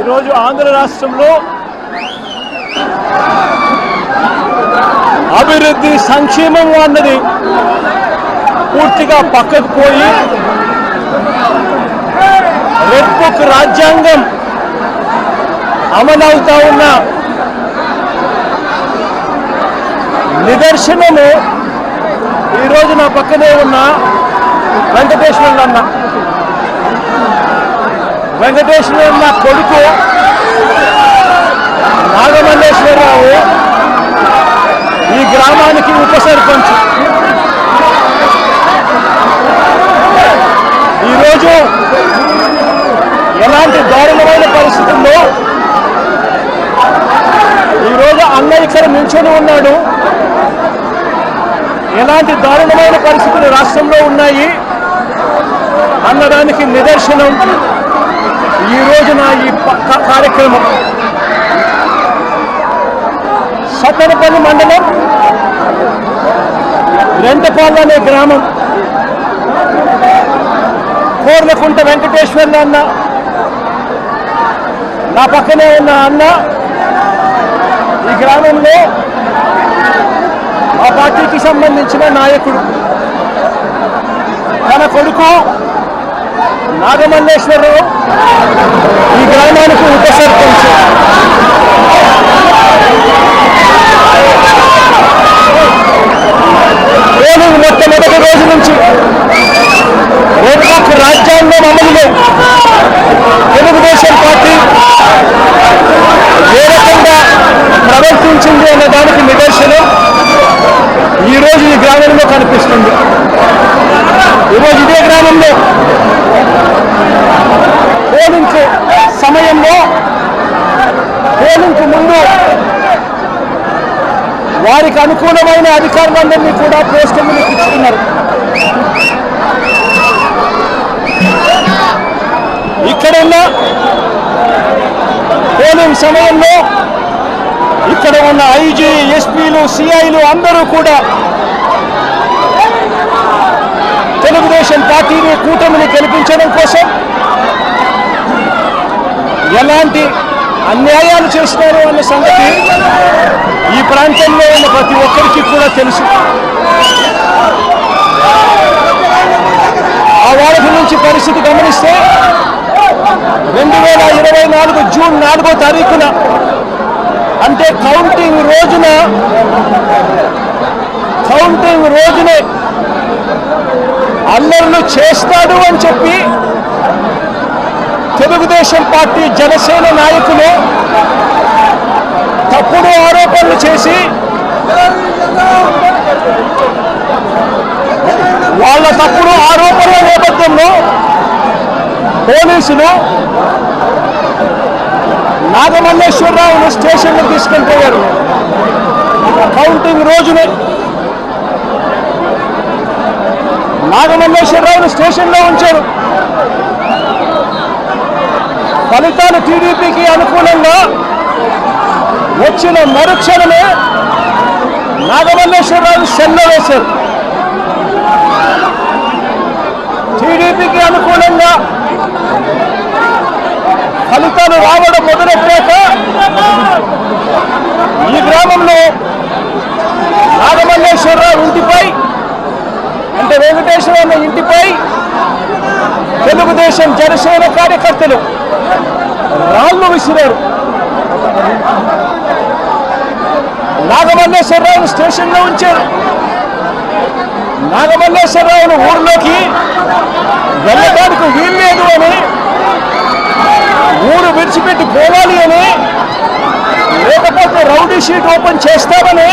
ఈరోజు ఆంధ్ర రాష్ట్రంలో అభివృద్ధి సంక్షేమం అన్నది పూర్తిగా పక్కకు పోయి రెడ్ బుక్ రాజ్యాంగం అమలవుతా ఉన్న నిదర్శనము ఈరోజు నా పక్కనే ఉన్న వెంకటేశ్వరుడు అన్న. వెంకటేశ్వరుడు నా కొడుకు నాగమల్లేశ్వరరావు ఈ గ్రామానికి ఉప సర్పంచ్. ఈరోజు ఎలాంటి దారుణమైన పరిస్థితుల్లో ఈరోజు అన్న ఇక్కడ నిల్చొని ఉన్నాడు. ఎలాంటి దారుణమైన పరిస్థితులు రాష్ట్రంలో ఉన్నాయి అన్నదానికి నిదర్శనం ఈ రోజున ఈ కార్యక్రమం. సత్తెనపల్లి మండలం రెంటపాళ్ళు అనే గ్రామం, కోర్లకుంట వెంకటేశ్వర్లు అన్న నా పక్కనే ఉన్న అన్న ఈ గ్రామంలో ఆ పార్టీకి సంబంధించిన నాయకుడు. తన కొడుకు నాగమల్లేశ్వరరావు ఈ గ్రామానికి ఉప సర్పంచ్. పోలింగ్ మొట్టమొదటి రోజు నుంచి రెడ్ బుక్ రాజ్యాంగం అమలులో తెలుగుదేశం పార్టీ ఏ రకంగా ప్రవర్తించింది అన్న దానికి నిదర్శనం ఈరోజు ఈ గ్రామంలో కనిపిస్తుంది. ఈరోజు ఇదే గ్రామంలో పోలింగ్ సమయంలో పోలింగ్కు ముందు వారికి అనుకూలమైన అధికారులందరినీ కూడా పోస్టర్లు ఇచ్చుకున్నారు. ఇక్కడ ఉన్న పోలింగ్ సమయంలో ఇక్కడ ఉన్న ఐజీ, ఎస్పీలు, సిఐలు అందరూ కూడా తెలుగుదేశం పార్టీని, కూటమిని గెలిపించడం కోసం ఎలాంటి అన్యాయాలు చేస్తున్నారు అన్న సంగతి ఈ ప్రాంతంలో ఉన్న ప్రతి ఒక్కరికి కూడా తెలుసు. ఆ వారధి నుంచి పరిస్థితి గమనిస్తే 2024 జూన్ 4వ తారీఖున అంటే కౌంటింగ్ రోజునే అల్లర్లు చేస్తాడు అని చెప్పి తెలుగుదేశం పార్టీ, జనసేన నాయకులు తప్పుడు ఆరోపణలు చేసి వాళ్ళ తప్పుడు ఆరోపణల నేపథ్యంలో పోలీసులు నాగమల్లేశ్వరరావును స్టేషన్కి తీసుకొని పోయారు. కౌంటింగ్ రోజునే నాగమల్లేశ్వరరావును స్టేషన్లో ఉంచారు. ఫలితాలు టీడీపీకి అనుకూలంగా వచ్చిన మరుక్షణమే నాగమల్లేశ్వరరావు సెల్లో వేశారు. టీడీపీకి అనుకూలంగా ఫలితాలు రావడం మొదలెట్టాక ఈ గ్రామంలో నాగమల్లేశ్వరరావు ఇంటిపై అంటే వెంకటేశ్వర ఇంటిపై తెలుగుదేశం, జనసేన కార్యకర్తలు రాళ్లు విసిరారు. నాగమల్లేశ్వరరావును స్టేషన్లో ఉంచారు. నాగమల్లేశ్వరరావును ఊరిలోకి వెళ్ళడానికి వీల్లేదు అని, ఊరు విడిచిపెట్టి పోవాలి అని, లేకపోతే రౌడీ షీట్ ఓపెన్ చేస్తామని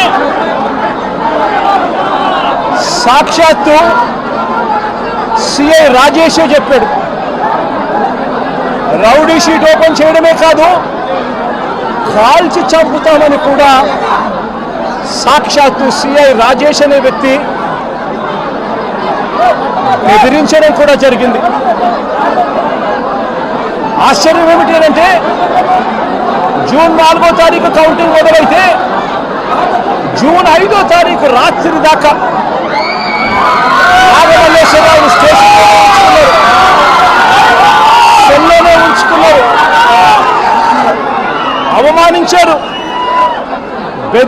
సాక్షాత్తు సిఐ రాజేషే చెప్పాడు. రౌడీ షీట్ ఓపెన్ చేయడమే కాదు, కాల్చి చంపుతామని కూడా సాక్షాత్తు సిఐ రాజేష్ అనే వ్యక్తి బెదిరించడం కూడా జరిగింది. ఆశ్చర్యం ఏమిటి అంటే జూన్ 4వ తారీఖు కౌంటింగ్ మొదలైతే జూన్ 5వ తారీఖు రాత్రి దాకా నాగమల్లేశ్వరరావు స్టేషన్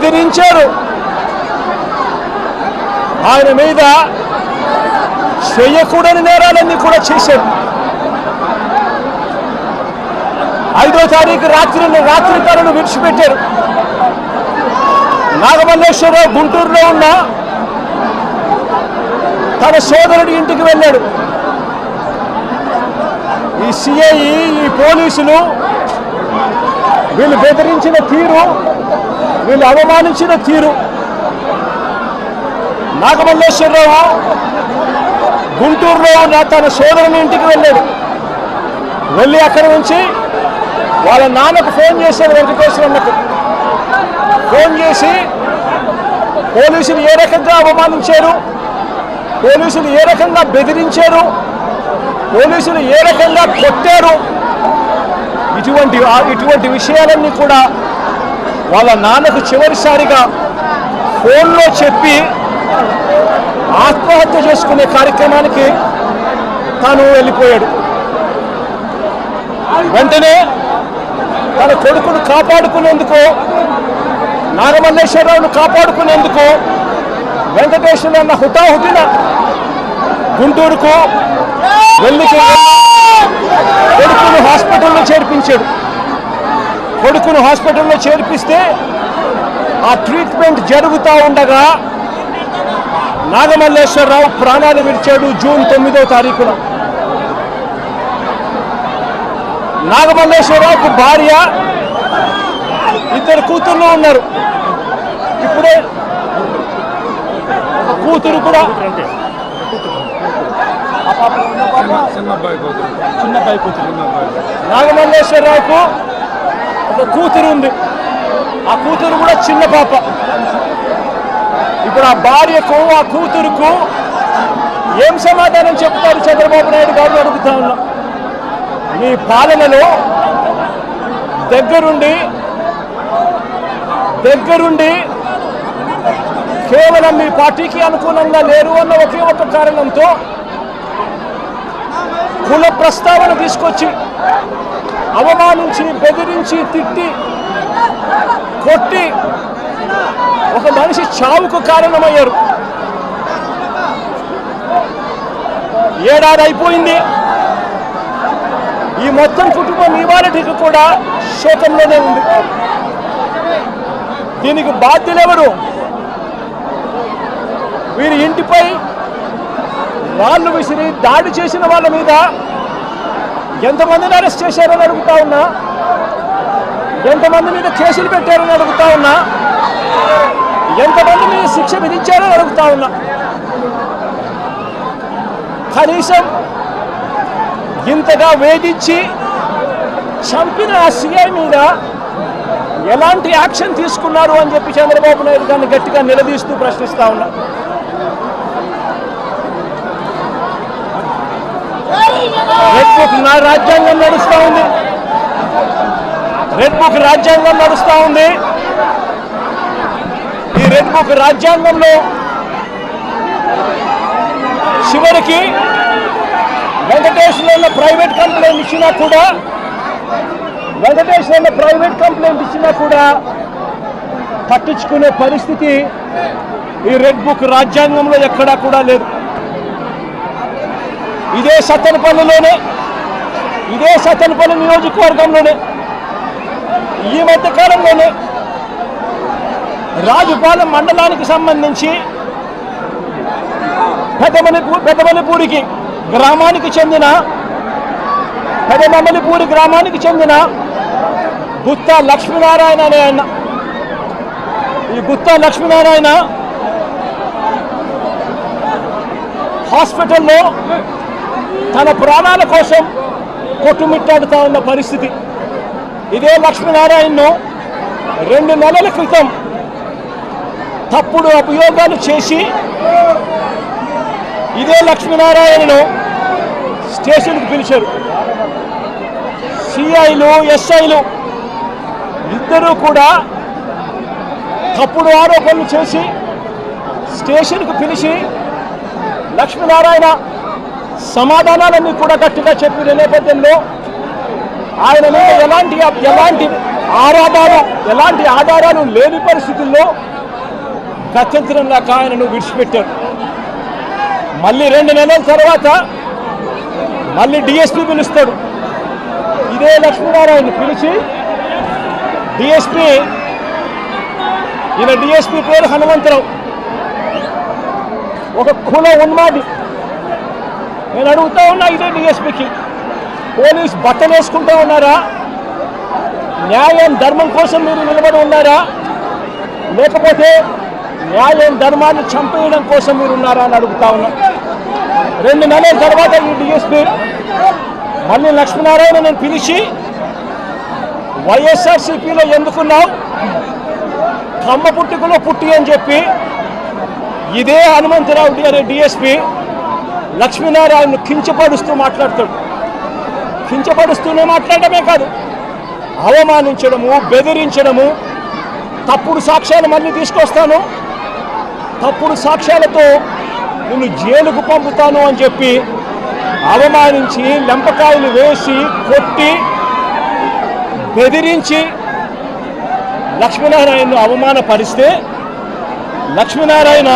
బెదిరించారు. ఆయన మీద చేయకూడని నేరాలన్నీ కూడా చేశారు. 5వ తారీఖు రాత్రి తనను విడిచిపెట్టారు. నాగమల్లేశ్వరరావు గుంటూరులో ఉన్న తన సోదరుడి ఇంటికి వెళ్ళాడు. ఈ సిఐ, ఈ పోలీసులు వీళ్ళు బెదిరించిన తీరు, వీళ్ళు అవమానించిన తీరు. నాగమల్లేశ్వరరావు గుంటూరులో ఉన్న తన సోదరుని ఇంటికి వెళ్ళాడు. వెళ్ళి అక్కడి నుంచి వాళ్ళ నాన్నకు ఫోన్ చేశాడు. వెంకటేశ్వరన్నకు ఫోన్ చేసి పోలీసులు ఏ రకంగా అవమానించారు, పోలీసులు ఏ రకంగా బెదిరించారు, పోలీసులు ఏ రకంగా కొట్టారు, ఇటువంటి విషయాలన్నీ కూడా వాళ్ళ నాన్నకు చివరిసారిగా ఫోన్లో చెప్పి ఆత్మహత్య చేసుకునే కార్యక్రమానికి తాను వెళ్ళిపోయాడు. వెంటనే తన కొడుకును కాపాడుకునేందుకు, నాగమల్లేశ్వరరావును కాపాడుకునేందుకు వెంకటేశ్వరన్న హుటాహుటిన గుంటూరుకు వెళ్ళి కొడుకును హాస్పిటల్లో చేర్పించాడు. కొడుకును హాస్పిటల్లో చేర్పిస్తే ఆ ట్రీట్మెంట్ జరుగుతూ ఉండగా నాగమల్లేశ్వరరావు ప్రాణాలు విడిచాడు. జూన్ 9వ తారీఖున నాగమల్లేశ్వరరావుకు భార్య, 2 కూతుర్లు ఉన్నారు. ఇప్పుడే కూతురు కూడా చిన్నబ్బాయి కూతురు. నాగమల్లేశ్వరరావుకు ఒక కూతురు ఉంది. ఆ కూతురు కూడా చిన్న పాప. ఇప్పుడు ఆ భార్యకు, ఆ కూతురుకు ఏం సమాధానం చెప్తారు చంద్రబాబు నాయుడు గారు అడుగుతా ఉన్నా. మీ పాలనలో దగ్గరుండి కేవలం మీ పార్టీకి అనుకూలంగా లేరు అన్న ఒకే ఒక కారణంతో కుల ప్రస్తావన తీసుకొచ్చి అవమానించి, బెదిరించి, తిట్టి, కొట్టి ఒక మనిషి చావుకు కారణమయ్యారు. 7 ఏడాది అయిపోయింది. ఈ మొత్తం కుటుంబం ఇవాళకి కూడా శోకంలోనే ఉంది. దీనికి బాధ్యులెవరు? వీరి ఇంటిపై రాళ్ళు విసిరి దాడి చేసిన వాళ్ళ మీద ఎంతమందిని అరెస్ట్ చేశారని అడుగుతా ఉన్నా, ఎంతమంది మీద కేసులు పెట్టారని అడుగుతా ఉన్నా, ఎంతమంది మీద శిక్ష విధించారని అడుగుతా ఉన్నా. కనీసం ఇంతగా వేధించి చంపిన ఆ సిఐ మీద ఎలాంటి యాక్షన్ తీసుకున్నారు అని చెప్పి చంద్రబాబు నాయుడు గారిని గట్టిగా నిలదీస్తూ ప్రశ్నిస్తా ఉన్నా. రెడ్ బుక్ రాజ్యాంగం నడుస్తూ ఉంది. రెడ్ బుక్ రాజ్యాంగం నడుస్తూ ఉంది. ఈ రెడ్ బుక్ రాజ్యాంగంలో చివరికి వెంకటేశ్వర ప్రైవేట్ కంప్లైంట్ ఇచ్చినా కూడా పట్టించుకునే పరిస్థితి ఈ రెడ్ బుక్ రాజ్యాంగంలో ఎక్కడా కూడా లేదు. ఇదే సత్తెనపల్లి నియోజకవర్గంలోనే ఈ మధ్యకాలంలోనే రాజుపాలెం మండలానికి సంబంధించి పెదమల్లిపూరి గ్రామానికి చెందిన గుత్తా లక్ష్మీనారాయణ అనే ఆయన, ఈ గుత్తా లక్ష్మీనారాయణ హాస్పిటల్లో తన ప్రాణాల కోసం కొట్టుమిట్టాడుతూ ఉన్న పరిస్థితి. ఇదే లక్ష్మీనారాయణను 2 నెలల క్రితం తప్పుడు అభియోగాలు చేసి ఇదే లక్ష్మీనారాయణను స్టేషన్కి పిలిచారు. సిఐలు, ఎస్ఐలు ఇద్దరూ కూడా తప్పుడు ఆరోపణలు చేసి స్టేషన్కు పిలిచి లక్ష్మీనారాయణ సమాధానాలన్నీ కూడా గట్టిగా చెప్పిన నేపథ్యంలో ఆయన మీద ఎలాంటి ఎలాంటి ఆధారాలు లేని పరిస్థితుల్లో గత్యంతరంగా ఆయనను విడిచిపెట్టారు. మళ్ళీ 2 నెలల తర్వాత మళ్ళీ డిఎస్పీ పిలుస్తాడు. ఇదే లక్ష్మీనారాయణ పిలిచి డిఎస్పీ పేరు హనుమంతరావు, ఒక కుల ఉన్మాది. నేను అడుగుతా ఉన్నా ఇదే డిఎస్పీకి, పోలీస్ బట్టలు వేసుకుంటూ ఉన్నారా? న్యాయం ధర్మం కోసం మీరు నిలబడి ఉన్నారా? లేకపోతే న్యాయం ధర్మాన్ని చంపేయడం కోసం మీరు ఉన్నారా అని అడుగుతా ఉన్నా. 2 నెలల తర్వాత ఈ డిఎస్పీ మళ్ళీ లక్ష్మీనారాయణ నేను పిలిచి, వైఎస్ఆర్సీపీలో ఎందుకున్నావు, కమ్మ పుట్టుకలో పుట్టి అని చెప్పి ఇదే హనుమంతరావు అనే డిఎస్పీ లక్ష్మీనారాయణను కించపరుస్తూ మాట్లాడతాడు. కించపరుస్తూనే మాట్లాడమే కాదు, అవమానించడము, బెదిరించడము, తప్పుడు సాక్ష్యాలు మళ్ళీ తీసుకొస్తాను, తప్పుడు సాక్ష్యాలతో నిన్ను జైలుకు పంపుతాను అని చెప్పి అవమానించి లెంపకాయలు వేసి కొట్టి బెదిరించి లక్ష్మీనారాయణను అవమానపరిస్తే లక్ష్మీనారాయణ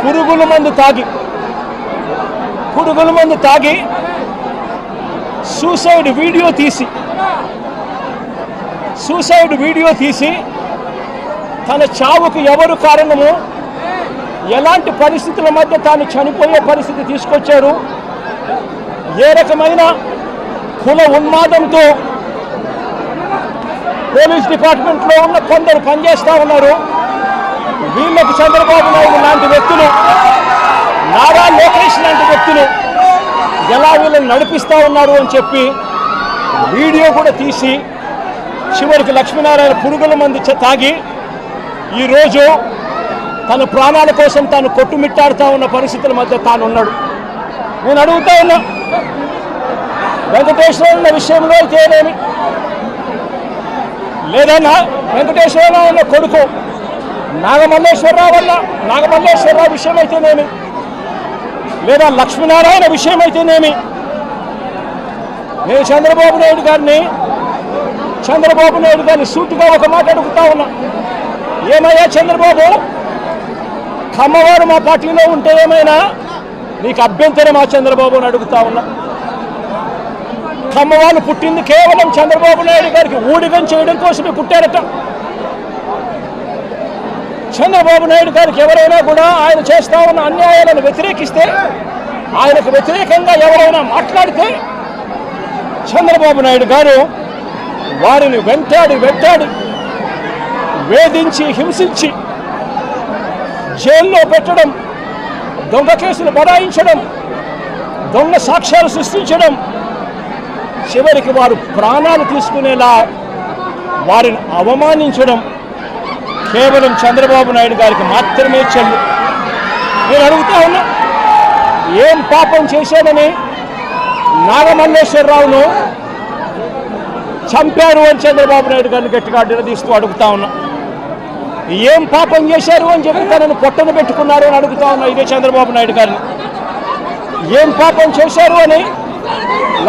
పురుగుల మందు తాగి సూసైడ్ వీడియో తీసి తన చావుకు ఎవరు కారణము, ఎలాంటి పరిస్థితుల మధ్య తాను చనిపోయే పరిస్థితి తీసుకొచ్చారు, ఏ రకమైన కుల ఉన్మాదంతో పోలీస్ డిపార్ట్మెంట్లో ఉన్న కొందరు పనిచేస్తూ ఉన్నారు, వీళ్ళకు చంద్రబాబు నాయుడు లాంటి వ్యక్తులు, నారా లోకేష్ లాంటి వ్యక్తులు ఎలా వీళ్ళని నడిపిస్తూ ఉన్నారు అని చెప్పి వీడియో కూడా తీసి చివరికి లక్ష్మీనారాయణ పురుగుల మందు తాగి ఈరోజు తన ప్రాణాల కోసం తాను కొట్టుమిట్టాడుతూ ఉన్న పరిస్థితుల మధ్య తాను ఉన్నాడు. నేను అడుగుతా ఉన్నా, వెంకటేశ్వర విషయంలో అయితేనేమి, లేదన్నా వెంకటేశ్వరరావు అన్న కొడుకు నాగమల్లేశ్వరరావు విషయం అయితేనేమి, లేదా లక్ష్మీనారాయణ విషయం అయితేనేమి, నేను చంద్రబాబు నాయుడు గారిని సూటిగా ఒక మాట అడుగుతా ఉన్నా. ఏమయ్యా చంద్రబాబు, కమ్మవారు మా పార్టీలో ఉంటే ఏమైనా నీకు అభ్యంతరమా చంద్రబాబు అని అడుగుతా ఉన్నా. కమ్మవాళ్ళు పుట్టింది కేవలం చంద్రబాబు నాయుడు గారికి ఊడిగం చేయడం కోసమే పుట్టారట. చంద్రబాబు నాయుడు గారికి ఎవరైనా కూడా ఆయన చేస్తా ఉన్న అన్యాయాలను వ్యతిరేకిస్తే, ఆయనకు వ్యతిరేకంగా ఎవరైనా మాట్లాడితే చంద్రబాబు నాయుడు గారు వారిని వెంటాడి వేధించి హింసించి జైల్లో పెట్టడం, దొంగ కేసులు బడాయించడం, దొంగ సాక్ష్యాలు సృష్టించడం, చివరికి వారు ప్రాణాలు తీసుకునేలా వారిని అవమానించడం కేవలం చంద్రబాబు నాయుడు గారికి మాత్రమే చెల్లు. నేను అడుగుతా ఉన్నా, ఏం పాపం చేశాడని నాగమల్లేశ్వరరావును చంపారు అని చంద్రబాబు నాయుడు గారిని గట్టిగా నిలదీస్తూ అడుగుతా ఉన్నా. ఏం పాపం చేశారు అని చెప్పి తనను పొట్టను పెట్టుకున్నారు అని అడుగుతా ఉన్నా ఇదే చంద్రబాబు నాయుడు గారిని. ఏం పాపం చేశారు అని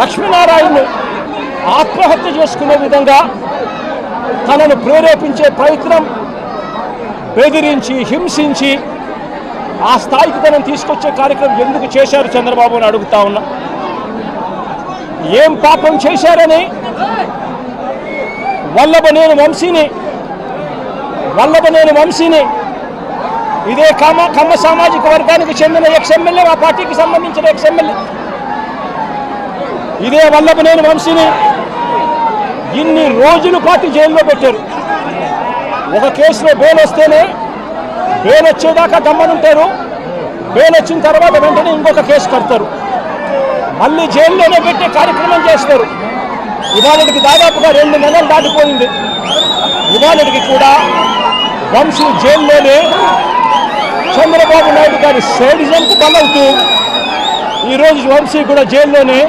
లక్ష్మీనారాయణను ఆత్మహత్య చేసుకునే విధంగా తనను ప్రేరేపించే ప్రయత్నం, బెదిరించి హింసించి ఆ స్థాయికి తనను తీసుకొచ్చే కార్యక్రమం ఎందుకు చేశారు చంద్రబాబు అని అడుగుతా ఉన్నా. ఏం పాపం చేశారని వల్లభనేని వంశీని ఇదే కమ్మ సామాజిక వర్గానికి చెందిన ఎక్స్ఎమ్మెల్యే, ఆ పార్టీకి సంబంధించిన ఎక్స్ఎమ్మెల్యే, ఇదే వల్లభనేని వంశీని ఇన్ని రోజుల పాటు జైల్లో పెట్టారు. ఒక కేసులో బెయిల్ వస్తేనే, బెయిల్ వచ్చేదాకా గమ్మనుంటారు, బెయిల్ వచ్చిన తర్వాత వెంటనే ఇంకొక కేసు కడతారు, మళ్ళీ జైల్లోనే పెట్టే కార్యక్రమం చేస్తారు. ఇవాళకి దాదాపుగా 2 నెలలు దాటిపోయింది. ఇవాళకి కూడా వంశీ జైల్లోనే చంద్రబాబు నాయుడు గారి సేడిజంకు బలవుతూ ఈరోజు వంశీ కూడా జైల్లోనే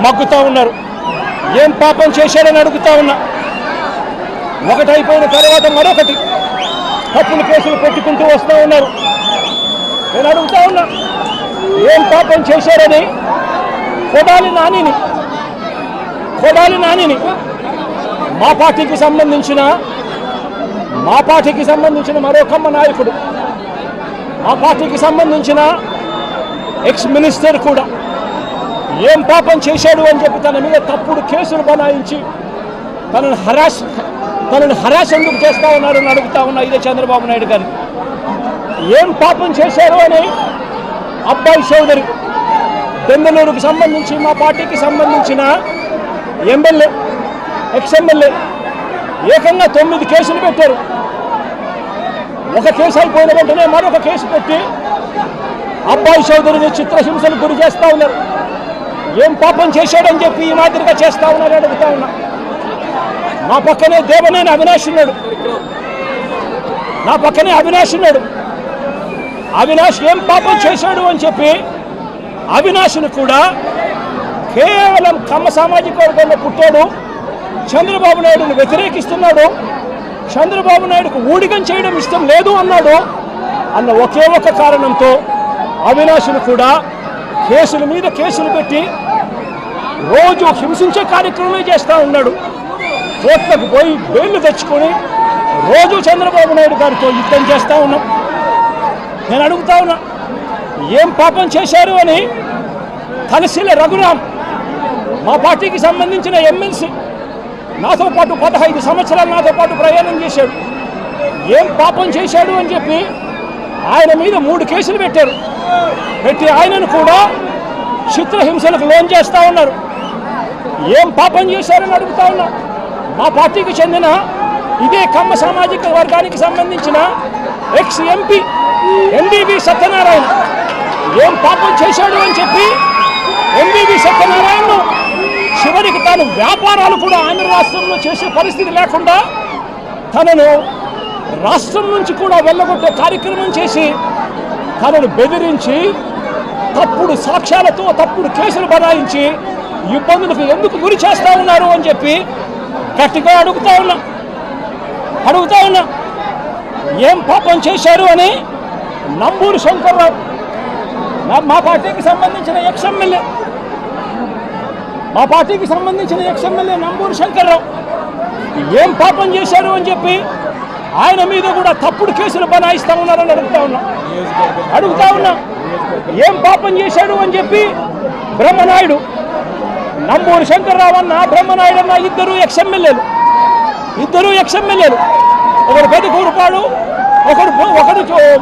మగ్గుతూ ఉన్నారు. ఏం పాపం చేశారని అడుగుతా ఉన్నా. ఒకటి అయిపోయిన తర్వాత మరొకటి తప్పుడు కేసులు పెట్టుకుంటూ వస్తూ ఉన్నారు. నేను అడుగుతా ఉన్నా, ఏం పాపం చేశారని కొడాలి నానిని మా పార్టీకి సంబంధించిన మరో కమ్మ నాయకుడు, మా పార్టీకి సంబంధించిన ఎక్స్ మినిస్టర్ కూడా ఏం పాపం చేశాడు అని చెప్పి తన మీద తప్పుడు కేసులు బనాయించి తనను హరాస్ ఎందుకు చేస్తా ఉన్నారని అడుగుతా ఉన్నా ఇదే చంద్రబాబు నాయుడు గారు. ఏం పాపం చేశారు అని అబ్బాయి చౌదరి బెంగళూరుకు సంబంధించి మా పార్టీకి సంబంధించిన ఎమ్మెల్యే ఎక్స్ఎమ్మెల్యే ఏకంగా 9 కేసులు పెట్టారు. ఒక కేసు అయిపోయిన వెంటనే మరొక కేసు పెట్టి అబ్బాయి చౌదరిని చిత్రహింసలు గురి చేస్తూ ఉన్నారు. ఏం పాపం చేశాడని చెప్పి ఈ మాదిరిగా చేస్తూ ఉన్నారు అడుగుతా ఉన్నా. నా పక్కనే దేవనేని అవినాష్ ఉన్నాడు, అవినాష్ ఏం పాపం చేశాడు అని చెప్పి అవినాష్ను కూడా కేవలం కమ్మ సామాజిక వర్గంలో పుట్టాడు, చంద్రబాబు నాయుడుని వ్యతిరేకిస్తున్నాడు, చంద్రబాబు నాయుడుకు ఊడిగం చేయడం ఇష్టం లేదు అన్నాడు అన్న ఒకే ఒక కారణంతో అవినాష్ను కూడా కేసుల మీద కేసులు పెట్టి రోజు హింసించే కార్యక్రమమే చేస్తూ ఉన్నాడు. కోర్టులకు పోయి బెయిల్ తెచ్చుకొని రోజు చంద్రబాబు నాయుడు గారితో యుద్ధం చేస్తూ ఉన్నాం. నేను అడుగుతా ఉన్నా, ఏం పాపం చేశారు అని తలసిల రఘురాం మా పార్టీకి సంబంధించిన ఎమ్మెల్సీ నాతో పాటు 15 సంవత్సరాలు నాతో పాటు ప్రయాణం చేశాడు. ఏం పాపం చేశాడు అని చెప్పి ఆయన మీద 3 కేసులు పెట్టి ఆయనను కూడా చిత్రహింసలకు లోన్ చేస్తూ ఉన్నారు. ఏం పాపం చేశారని అడుగుతా ఉన్నా. మా పార్టీకి చెందిన ఇదే కమ్మ సామాజిక వర్గానికి సంబంధించిన ఎక్స్ ఎంపీ ఎంబీబీ సత్యనారాయణ ఏం పాపం చేశాడు అని చెప్పి ఎంబీబీ సత్యనారాయణను చివరికి తాను వ్యాపారాలు కూడా ఆంధ్ర రాష్ట్రంలో చేసే పరిస్థితి లేకుండా తనను రాష్ట్రం నుంచి కూడా వెళ్ళగొట్టే కార్యక్రమం చేసి తనను బెదిరించి తప్పుడు సాక్ష్యాలతో తప్పుడు కేసులు బనాయించి ఇబ్బందులకు ఎందుకు గురి చేస్తూ ఉన్నారు అని చెప్పి గట్టిగా అడుగుతా ఉన్నా. ఏం పాపం చేశారు అని నంబూరు శంకర్రావు మా పార్టీకి సంబంధించిన ఎక్స్ఎమ్మెల్యే నంబూరు శంకర్రావు ఏం పాపం చేశారు అని చెప్పి ఆయన మీద కూడా తప్పుడు కేసులు బనాయిస్తూ ఉన్నారని అడుగుతా ఉన్నా. ఏం పాపం చేశాడు అని చెప్పి బ్రహ్మనాయుడు, నంబూరు శంకర్రావు అన్న బ్రహ్మనాయుడు అన్న ఇద్దరు ఎక్స్ఎమ్మెల్యేలు, ఒకరు పెదకూరుపాడు, ఒకరు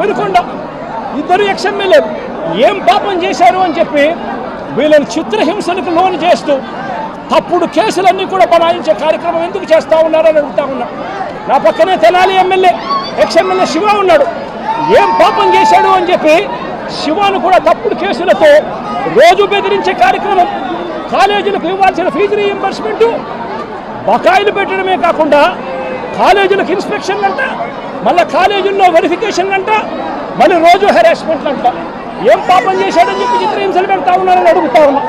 వెనుకొండ, ఇద్దరు ఎక్స్ఎమ్మెల్యేలు ఏం పాపం చేశారు అని చెప్పి వీళ్ళని చిత్రహింసలకు లోను చేస్తూ తప్పుడు కేసులన్నీ కూడా బనాయించే కార్యక్రమం ఎందుకు చేస్తూ ఉన్నారని అడుగుతా ఉన్నా. నా పక్కనే తెనాలి ఎక్స్ఎమ్మెల్యే శివ ఉన్నాడు. ఏం పాపం చేశాడు అని చెప్పి శివాను కూడా తప్పుడు కేసులతో రోజు బెదిరించే కార్యక్రమం, కాలేజీలకు ఇవ్వాల్సిన ఫీజు రీయింబర్స్మెంటు బకాయిలు పెట్టడమే కాకుండా కాలేజీలకు ఇన్స్పెక్షన్ అంట, మళ్ళీ కాలేజీల్లో వెరిఫికేషన్ అంట, మళ్ళీ రోజు హెరాస్మెంట్లు అంట. ఏం పాపం చేశాడని చెప్పి చిత్రహింసలు పెడతా ఉన్నారని అడుగుతా ఉన్నా.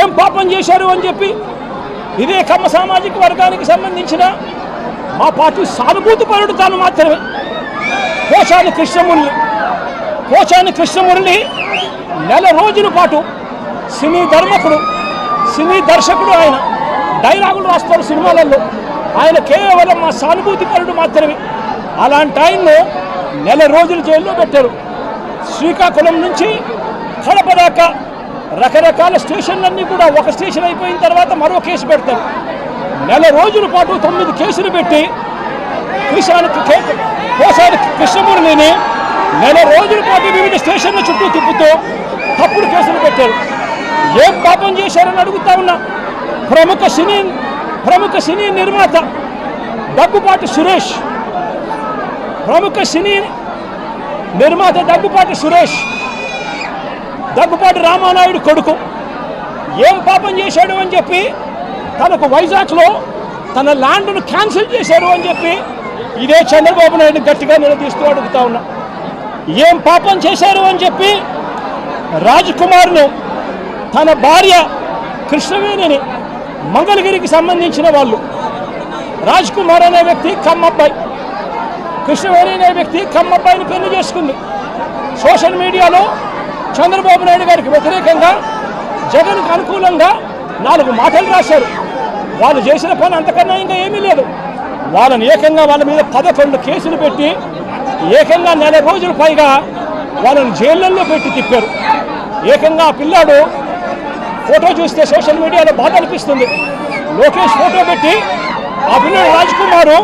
ఏం పాపం చేశారు అని చెప్పి ఇదే కమ్మ సామాజిక వర్గానికి సంబంధించిన మా పార్టీ సానుభూతి పరుడు తాను మాత్రమే పోచాని కృష్ణమురళి నెల రోజుల పాటు సినీ దర్శకుడు, ఆయన డైలాగులు రాస్తారు సినిమాలలో, ఆయన కేవలం మా సానుభూతి పరుడు మాత్రమే. అలాంటి ఆయన్ను నెల రోజులు జైల్లో పెట్టారు. శ్రీకాకుళం నుంచి కడప దాకా రకరకాల స్టేషన్లన్నీ కూడా ఒక స్టేషన్ అయిపోయిన తర్వాత మరో కేసు పెడతారు. నెల రోజుల పాటు 9 కేసులు పెట్టి పోసాని కృష్ణమురళిని నెల రోజుల పాటు వివిధ స్టేషన్ల చుట్టూ తిప్పుతూ తప్పుడు కేసులు పెట్టారు. ఏం పాపం చేశారని అడుగుతా ఉన్నా. ప్రముఖ సినీ నిర్మాత దగ్గుపాటి సురేష్ దగ్గుపాటి రామానాయుడు కొడుకు ఏం పాపం చేశాడు అని చెప్పి తనకు వైజాగ్లో తన ల్యాండ్ను క్యాన్సిల్ చేశారు అని చెప్పి ఇదే చంద్రబాబు నాయుడు గట్టిగా నిలదీస్తూ అడుగుతా ఉన్నా. ఏం పాపం చేశారు అని చెప్పి రాజ్కుమార్ను తన భార్య కృష్ణవేణిని మంగళగిరికి సంబంధించిన వాళ్ళు, రాజ్కుమార్ అనే వ్యక్తి కమ్మబ్బాయి, కృష్ణవేణి అనే వ్యక్తి కమ్మబ్బాయిని పెళ్లి చేసుకుంది. సోషల్ మీడియాలో చంద్రబాబు నాయుడు గారికి వ్యతిరేకంగా జగన్కు అనుకూలంగా 4 మాటలు రాశారు. వాళ్ళు చేసిన పని అంతకన్నా ఇంకా ఏమీ లేదు. వాళ్ళని ఏకంగా వాళ్ళ మీద 11 కేసులు పెట్టి ఏకంగా 4 రోజుల పైగా వాళ్ళని జైళ్ళల్లో పెట్టి తిప్పారు. ఏకంగా ఆ పిల్లాడు ఫోటో చూస్తే సోషల్ మీడియాలో బాధ అనిపిస్తుంది. లోకేష్ ఫోటో పెట్టి ఆ పిల్లాడు రాజ్కుమారు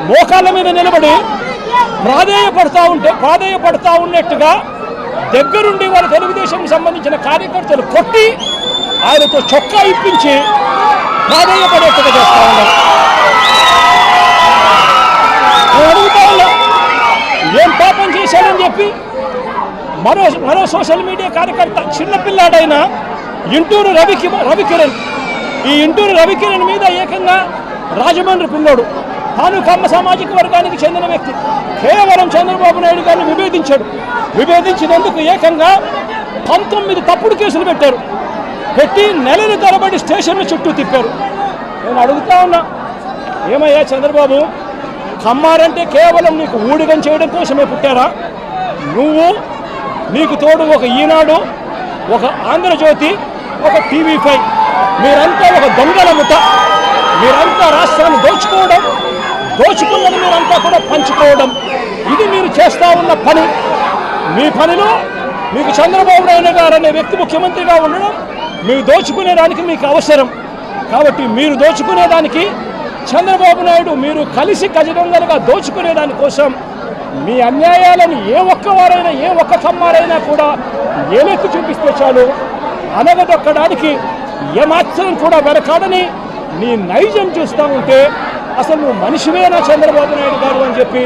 మోకాళ్ళ మీద నిలబడి ప్రాధేయపడతా ఉన్నట్టుగా దగ్గరుండి వాళ్ళ తెలుగుదేశం సంబంధించిన కార్యకర్తలు కొట్టి ఆయనతో చొక్కా ఇప్పించి ప్రాధేయపడేట్టుగా చేస్తా ఉన్నారు. నేను అడుగుతా ఉన్నా, ఏం పాపం చేశాడని చెప్పి మరో సోషల్ మీడియా కార్యకర్త చిన్నపిల్లాడైన ఇంటూరు రవికిరణ్, ఈ ఇంటూరు రవికిరణ్ మీద ఏకంగా రాజమండ్రి పిల్లోడు తాను కమ్మ సామాజిక వర్గానికి చెందిన వ్యక్తి కేవలం చంద్రబాబు నాయుడు గారిని విభేదించినందుకు ఏకంగా 19 తప్పుడు కేసులు పెట్టి నెలల తరబడి స్టేషన్ల చుట్టూ తిప్పారు. నేను అడుగుతా ఉన్నా, ఏమయ్యా చంద్రబాబు, కమ్మారంటే కేవలం నీకు ఊడిగం చేయడం కోసమే పుట్టారా? నీకు తోడు ఒక ఈనాడు, ఒక ఆంధ్రజ్యోతి, ఒక TV5, మీరంతా ఒక దొంగల ముఠ. మీరంతా రాష్ట్రాన్ని దోచుకున్నది మీరంతా కూడా పంచుకోవడం, ఇది మీరు చేస్తూ ఉన్న పని. మీ పనిలో మీకు చంద్రబాబు నాయుడు గారు అనే వ్యక్తి ముఖ్యమంత్రిగా ఉండడం, మీరు దోచుకునేదానికి మీకు అవసరం. కాబట్టి మీరు దోచుకునేదానికి చంద్రబాబు నాయుడు మీరు కలిసి ఖచ్చితంగా దోచుకునేదానికోసం మీ అన్యాయాలను ఏ ఒక్క కమ్మారైనా కూడా ఏలెత్తి చూపిస్తే చాలు అనగదొక్కడానికి ఏమాత్రం కూడా వెనకాడని నీ నైజం చూస్తూ ఉంటే అసలు నువ్వు మనిషివేనా చంద్రబాబు నాయుడు గారు అని చెప్పి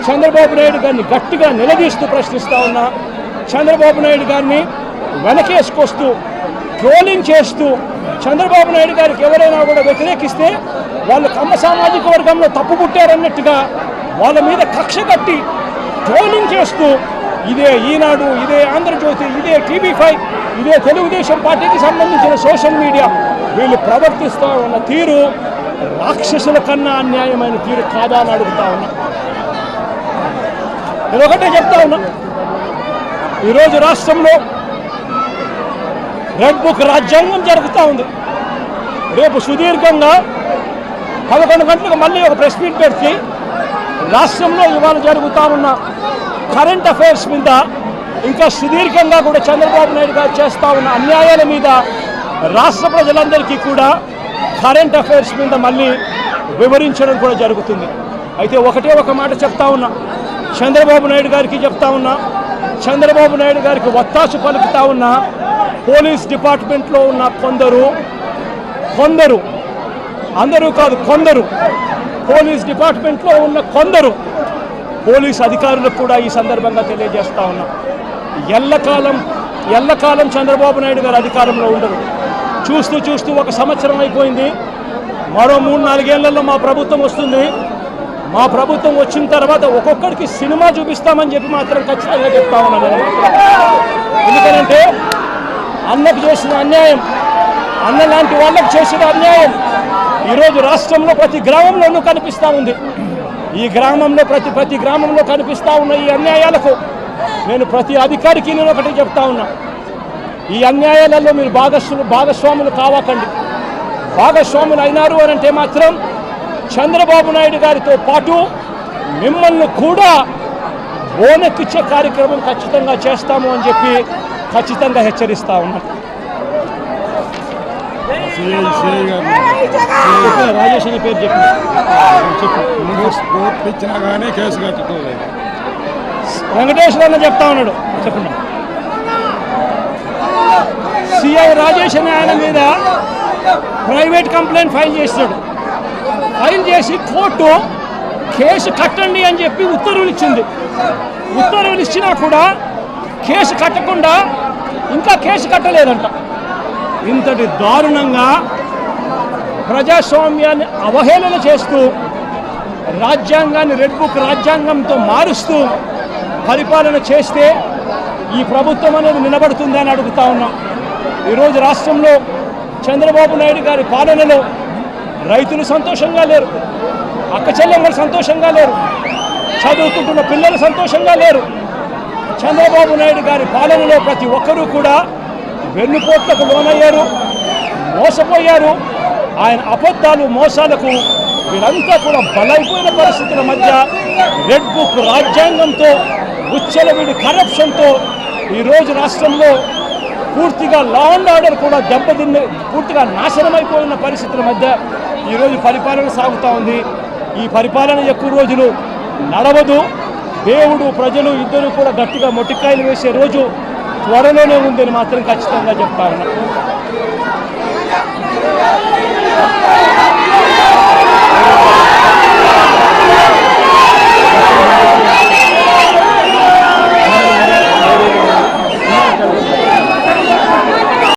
చంద్రబాబు నాయుడు గారిని గట్టిగా నిలదీస్తూ ప్రశ్నిస్తూ ఉన్నా. చంద్రబాబు నాయుడు గారిని వెనకేసుకొస్తూ ట్రోలింగ్ చేస్తూ చంద్రబాబు నాయుడు గారికి ఎవరైనా కూడా వ్యతిరేకిస్తే వాళ్ళు కమ్మ సామాజిక వర్గంలో తప్పు పుట్టారన్నట్టుగా వాళ్ళ మీద కక్ష కట్టి ట్రోలింగ్ చేస్తూ ఇదే ఈనాడు, ఇదే ఆంధ్రజ్యోతి, ఇదే TV5, ఇదే తెలుగుదేశం పార్టీకి సంబంధించిన సోషల్ మీడియా వీళ్ళు ప్రవర్తిస్తూ ఉన్న తీరు రాక్షసుల కన్నా అన్యాయమైన తీరు కాదా అని అడుగుతా ఉన్నా. నేను ఒకటే చెప్తా ఉన్నా, ఈరోజు రాష్ట్రంలో రెడ్ బుక్ రాజ్యాంగం జరుగుతూ ఉంది. రేపు సుదీర్ఘంగా 11 గంటలకు మళ్ళీ ఒక ప్రెస్ మీట్ పెట్టి రాష్ట్రంలో ఇవాళ జరుగుతూ ఉన్న కరెంట్ అఫైర్స్ మీద ఇంకా సుదీర్ఘంగా కూడా చంద్రబాబు నాయుడు గారు చేస్తూ ఉన్న అన్యాయాల మీద రాష్ట్ర ప్రజలందరికీ కూడా కరెంట్ అఫైర్స్ మీద మళ్ళీ వివరించడం కూడా జరుగుతుంది. అయితే ఒక మాట చెప్తా ఉన్నా, చంద్రబాబు నాయుడు గారికి చెప్తా ఉన్నా, చంద్రబాబు నాయుడు గారికి వత్తాసు పలుకుతా ఉన్న పోలీస్ డిపార్ట్మెంట్లో ఉన్న కొందరు అందరూ కాదు, కొందరు పోలీస్ డిపార్ట్మెంట్లో ఉన్న కొందరు పోలీస్ అధికారులకు కూడా ఈ సందర్భంగా తెలియజేస్తా ఉన్నా, ఎల్లకాలం చంద్రబాబు నాయుడు గారు అధికారంలో ఉండరు. చూస్తూ 1 సంవత్సరం అయిపోయింది. మరో 3-4 ఏళ్లలో మా ప్రభుత్వం వస్తుంది. మా ప్రభుత్వం వచ్చిన తర్వాత ఒక్కొక్కరికి సినిమా చూపిస్తామని చెప్పి మాత్రం ఖచ్చితంగా చెప్తా ఉన్నాను. ఎందుకంటే అన్నకు చేసిన అన్యాయం, అన్న లాంటి వాళ్ళకు చేసిన అన్యాయం ఈరోజు రాష్ట్రంలో ప్రతి గ్రామంలోనూ కనిపిస్తూ ఉంది. ఈ గ్రామంలో ప్రతి గ్రామంలో కనిపిస్తూ ఉన్న ఈ అన్యాయాలకు నేను ప్రతి అధికారికి నేను ఒకటి చెప్తా ఉన్నా, ఈ అన్యాయాలలో మీరు భాగస్వాములు కావకండి. భాగస్వాములు అయినారు అని అంటే మాత్రం చంద్రబాబు నాయుడు గారితో పాటు మిమ్మల్ని కూడా ఓనెక్కిచ్చే కార్యక్రమం ఖచ్చితంగా చేస్తాము అని చెప్పి ఖచ్చితంగా హెచ్చరిస్తా ఉన్నాం. రాజేష్ అనే పేరు చెప్పినా కానీ కేసు కట్టుకోలేదు. వెంకటేశ్వర చెప్తా ఉన్నాడు, చెప్పండి. సిఐ రాజేష్ అనే ఆయన మీద ప్రైవేట్ కంప్లైంట్ ఫైల్ చేశాడు. ఫైల్ చేసి కోర్టు కేసు కట్టండి అని చెప్పి ఉత్తర్వులు ఇచ్చింది. ఉత్తర్వులు ఇచ్చినా కూడా కేసు కట్టకుండా ఇంకా కేసు కట్టలేదంట. ఇంతటి దారుణంగా ప్రజాస్వామ్యాన్ని అవహేళన చేస్తూ రాజ్యాంగాన్ని రెడ్ బుక్ రాజ్యాంగంతో మారుస్తూ పరిపాలన చేస్తే ఈ ప్రభుత్వం అనేది నిలబడుతుందని అడుగుతా ఉన్నాం. ఈరోజు రాష్ట్రంలో చంద్రబాబు నాయుడు గారి పాలనలో రైతులు సంతోషంగా లేరు, అక్క చెల్లెమ్మలు సంతోషంగా లేరు, చదువుకుంటున్న పిల్లలు సంతోషంగా లేరు. చంద్రబాబు నాయుడు గారి పాలనలో ప్రతి ఒక్కరూ కూడా వెన్నుపోట్లకు లోనయ్యారు, మోసపోయారు, ఆయన అబద్ధాలు మోసాలకు వీరంతా కూడా బలైపోయిన పరిస్థితుల మధ్య రెడ్ బుక్ రాజ్యాంగంతో ఉచ్చలవిడి కరప్షన్తో ఈరోజు రాష్ట్రంలో పూర్తిగా లా అండ్ ఆర్డర్ కూడా పూర్తిగా నాశనమైపోయిన పరిస్థితుల మధ్య ఈరోజు పరిపాలన సాగుతూ ఉంది. ఈ పరిపాలన ఎక్కువ రోజులు నడవదు. దేవుడు ప్రజలు ఇద్దరు కూడా గట్టిగా మొట్టికాయలు వేసే రోజు త్వరలోనే ఉందని మాత్రం ఖచ్చితంగా చెప్తా ఉన్నా.